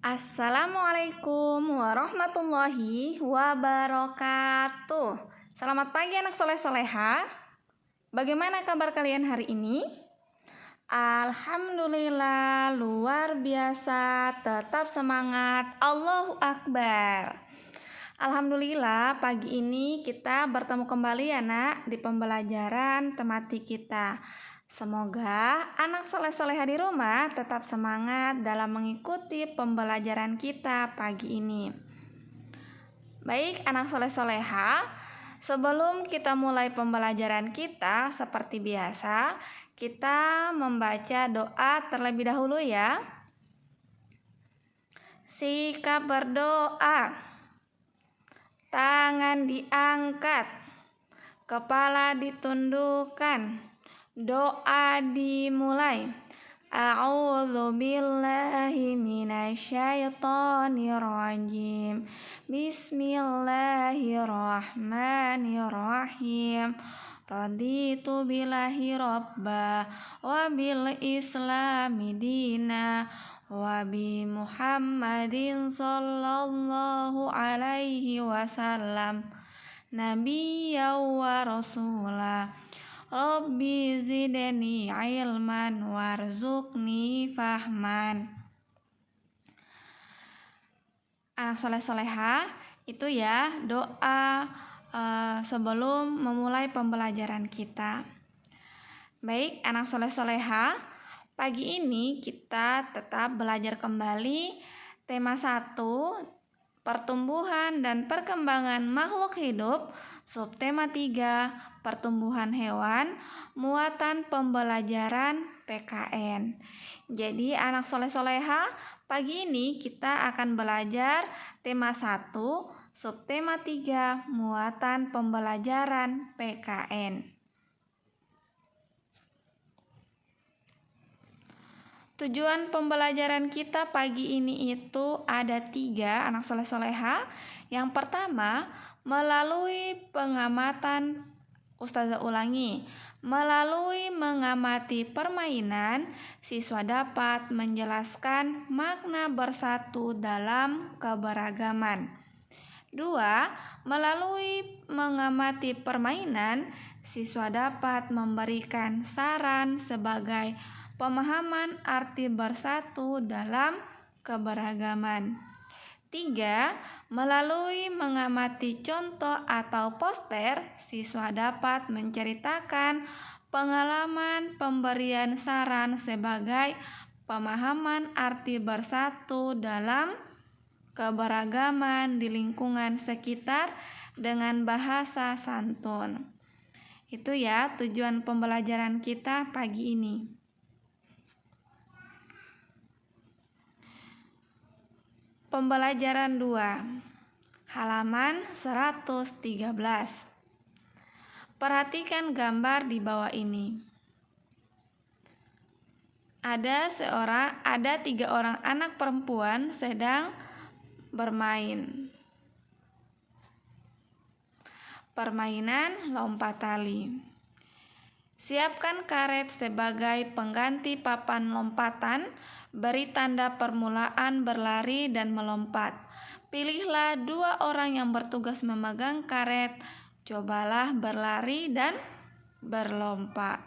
Assalamualaikum warahmatullahi wabarakatuh. Selamat pagi anak soleh-soleha. Bagaimana kabar kalian hari ini? Alhamdulillah, luar biasa. Tetap semangat. Allahu Akbar. Alhamdulillah, pagi ini kita bertemu kembali ya nak di pembelajaran tematik kita. Semoga anak soleh-soleha di rumah tetap semangat dalam mengikuti pembelajaran kita pagi ini. Baik anak soleh-soleha, sebelum kita mulai pembelajaran kita seperti biasa, kita membaca doa terlebih dahulu ya. Sikap berdoa. Tangan diangkat, kepala ditundukkan. Doa dimulai. A'udzu billahi minasyaitonir rajim. Bismillahirrahmanirrahim. Raditu billahi robba wa bil islami dina wa bi Muhammadin sallallahu alaihi wasallam nabiyya wa rasulah. Rabbi zidni ilman warzuqni fahman. Anak soleh-soleha, itu ya doa sebelum memulai pembelajaran kita. Baik anak soleh-soleha, pagi ini kita tetap belajar kembali tema 1, pertumbuhan dan perkembangan makhluk hidup, subtema 3, pertumbuhan hewan, muatan pembelajaran PKN. Jadi anak soleh-soleha, pagi ini kita akan belajar tema 1, subtema 3, muatan pembelajaran PKN. Tujuan pembelajaran kita pagi ini itu ada 3 anak soleh-soleha. Yang pertama, melalui pengamatan, Ustazah ulangi, melalui mengamati permainan, siswa dapat menjelaskan makna bersatu dalam keberagaman. 2, melalui mengamati permainan, siswa dapat memberikan saran sebagai pemahaman arti bersatu dalam keberagaman. 3, melalui mengamati contoh atau poster, siswa dapat menceritakan pengalaman pemberian saran sebagai pemahaman arti bersatu dalam keberagaman di lingkungan sekitar dengan bahasa santun. Itu ya tujuan pembelajaran kita pagi ini. Pembelajaran 2, halaman 113. Perhatikan gambar di bawah ini. Ada 3 orang anak perempuan sedang bermain. Permainan lompat tali. Siapkan karet sebagai pengganti papan lompatan. Beri tanda permulaan berlari dan melompat. Pilihlah 2 orang yang bertugas memegang karet. Cobalah berlari dan melompat.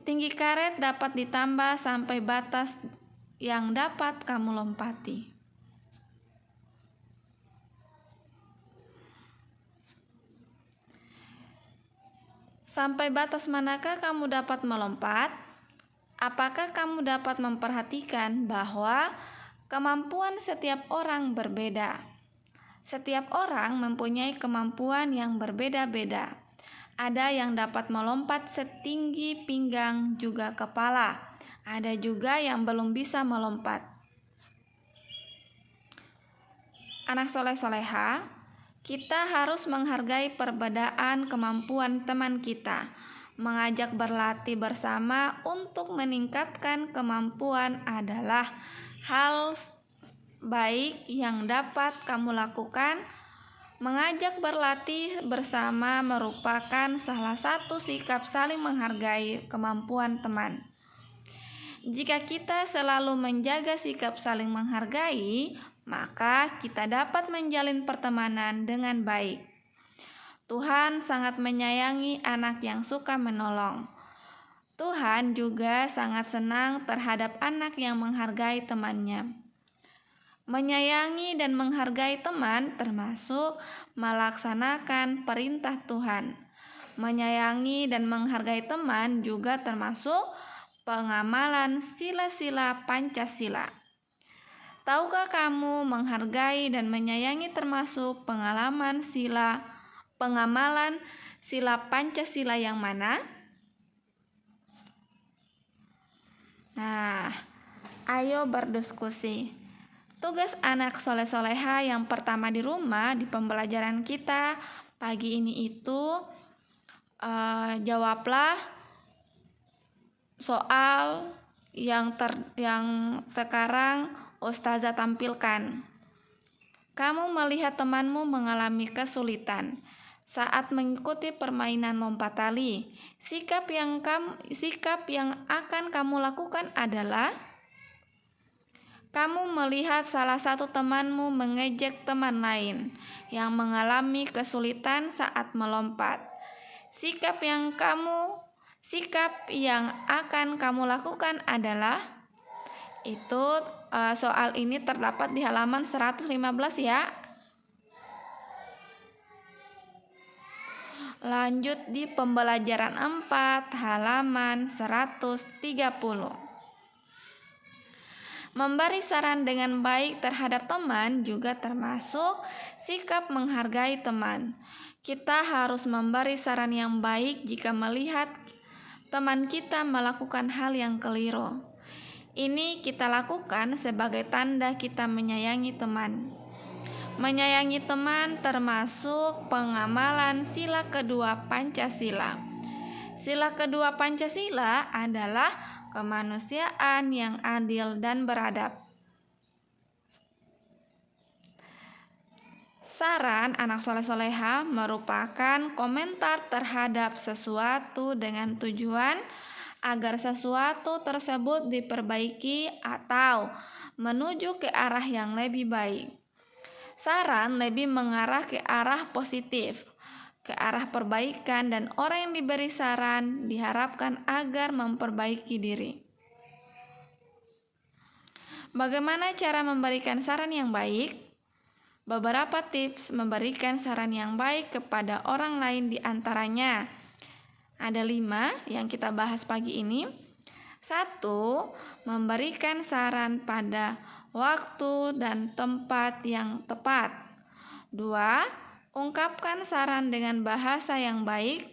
Tinggi karet dapat ditambah sampai batas yang dapat kamu lompati. Sampai batas manakah kamu dapat melompat? Apakah kamu dapat memperhatikan bahwa kemampuan setiap orang berbeda? Setiap orang mempunyai kemampuan yang berbeda-beda. Ada yang dapat melompat setinggi pinggang juga kepala. Ada juga yang belum bisa melompat. Anak soleh-soleha, kita harus menghargai perbedaan kemampuan teman kita. Mengajak berlatih bersama untuk meningkatkan kemampuan adalah hal baik yang dapat kamu lakukan. Mengajak berlatih bersama merupakan salah satu sikap saling menghargai kemampuan teman. Jika kita selalu menjaga sikap saling menghargai, maka kita dapat menjalin pertemanan dengan baik. Tuhan sangat menyayangi anak yang suka menolong. Tuhan juga sangat senang terhadap anak yang menghargai temannya. Menyayangi dan menghargai teman termasuk melaksanakan perintah Tuhan. Menyayangi dan menghargai teman juga termasuk pengamalan sila-sila Pancasila. Tahukah kamu menghargai dan menyayangi termasuk pengamalan sila Pancasila yang mana? Nah, ayo berdiskusi. Tugas anak soleh-soleha yang pertama di rumah di pembelajaran kita pagi ini itu jawablah soal yang sekarang Ustazah tampilkan. Kamu melihat temanmu mengalami kesulitan saat mengikuti permainan lompat tali. Sikap yang akan kamu lakukan adalah kamu melihat salah satu temanmu mengejek teman lain yang mengalami kesulitan saat melompat. Sikap yang akan kamu lakukan adalah soal ini terdapat di halaman 115 ya. Lanjut di pembelajaran 4 halaman 130. Memberi saran dengan baik terhadap teman juga termasuk sikap menghargai teman. Kita harus memberi saran yang baik jika melihat teman kita melakukan hal yang keliru. Ini kita lakukan sebagai tanda kita menyayangi teman. Menyayangi teman termasuk pengamalan sila kedua Pancasila. Sila kedua Pancasila adalah kemanusiaan yang adil dan beradab. Saran anak soleh-soleha merupakan komentar terhadap sesuatu dengan tujuan agar sesuatu tersebut diperbaiki atau menuju ke arah yang lebih baik. Saran lebih mengarah ke arah positif, ke arah perbaikan, dan orang yang diberi saran diharapkan agar memperbaiki diri. Bagaimana cara memberikan saran yang baik? Beberapa tips memberikan saran yang baik kepada orang lain diantaranya ada 5 yang kita bahas pagi ini. 1. Memberikan saran pada waktu dan tempat yang tepat. 2. Ungkapkan saran dengan bahasa yang baik.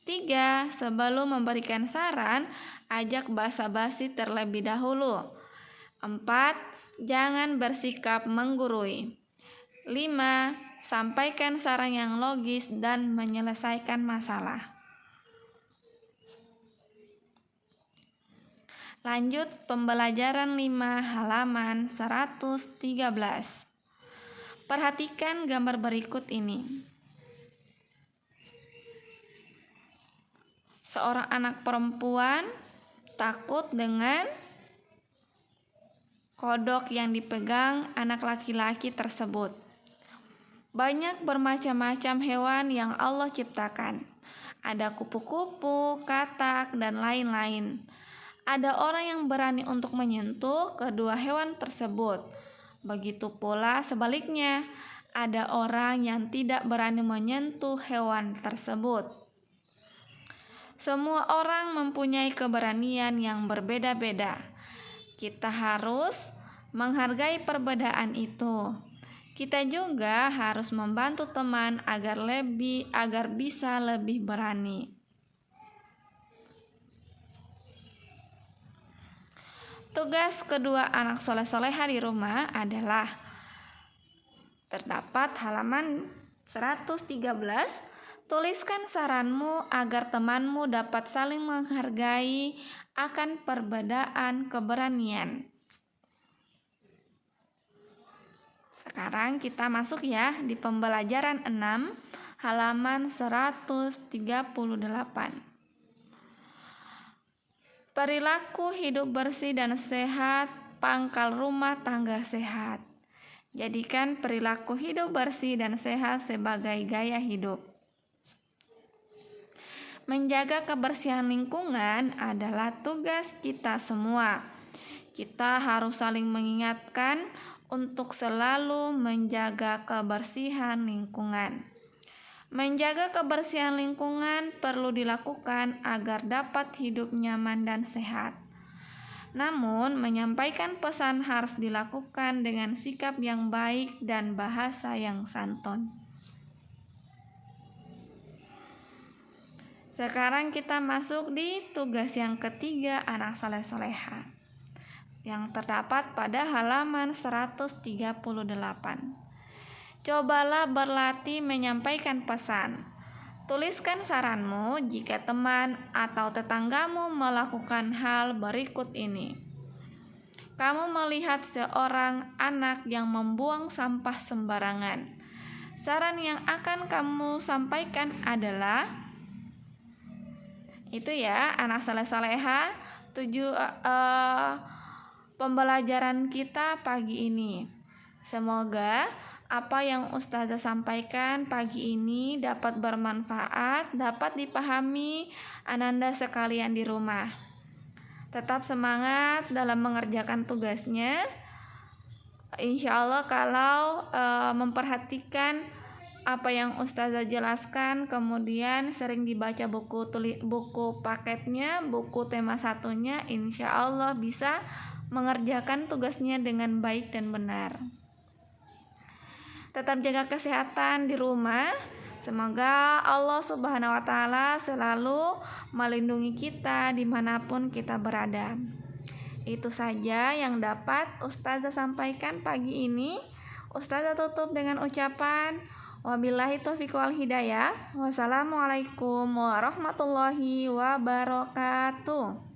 3. Sebelum memberikan saran, ajak basa-basi terlebih dahulu. 4. Jangan bersikap menggurui. 5. Sampaikan saran yang logis dan menyelesaikan masalah. Lanjut pembelajaran 5 halaman 113. Perhatikan gambar berikut ini. Seorang anak perempuan takut dengan kodok yang dipegang anak laki-laki tersebut. Banyak bermacam-macam hewan yang Allah ciptakan. Ada kupu-kupu, katak, dan lain-lain. Ada orang yang berani untuk menyentuh kedua hewan tersebut. Begitu pula sebaliknya, ada orang yang tidak berani menyentuh hewan tersebut. Semua orang mempunyai keberanian yang berbeda-beda. Kita harus menghargai perbedaan itu. Kita juga harus membantu teman agar bisa lebih berani. Tugas kedua anak soleh-soleha di rumah adalah terdapat halaman 113. Tuliskan saranmu agar temanmu dapat saling menghargai akan perbedaan keberanian. Sekarang kita masuk ya di pembelajaran 6 halaman 138. Perilaku hidup bersih dan sehat, pangkal rumah tangga sehat. Jadikan perilaku hidup bersih dan sehat sebagai gaya hidup. Menjaga kebersihan lingkungan adalah tugas kita semua. Kita harus saling mengingatkan untuk selalu menjaga kebersihan lingkungan. Menjaga kebersihan lingkungan perlu dilakukan agar dapat hidup nyaman dan sehat. Namun, menyampaikan pesan harus dilakukan dengan sikap yang baik dan bahasa yang santun. Sekarang kita masuk di tugas yang ketiga anak saleh soleha yang terdapat pada halaman 138. Cobalah berlatih menyampaikan pesan. Tuliskan saranmu jika teman atau tetanggamu melakukan hal berikut ini. Kamu melihat seorang anak yang membuang sampah sembarangan. Saran yang akan kamu sampaikan adalah itu ya, anak saleh-saleha, pembelajaran kita pagi ini. Semoga apa yang Ustazah sampaikan pagi ini dapat bermanfaat, dapat dipahami ananda sekalian di rumah. Tetap semangat dalam mengerjakan tugasnya. Insya Allah kalau memperhatikan apa yang Ustazah jelaskan, kemudian sering dibaca buku paketnya, buku tema satunya, insya Allah bisa mengerjakan tugasnya dengan baik dan benar. Tetap jaga kesehatan di rumah. Semoga Allah Subhanahu wa Ta'ala selalu melindungi kita dimanapun kita berada. Itu saja yang dapat Ustazah sampaikan pagi ini. Ustazah tutup dengan ucapan wabillahi taufiq wal hidayah. Wassalamualaikum warahmatullahi wabarakatuh.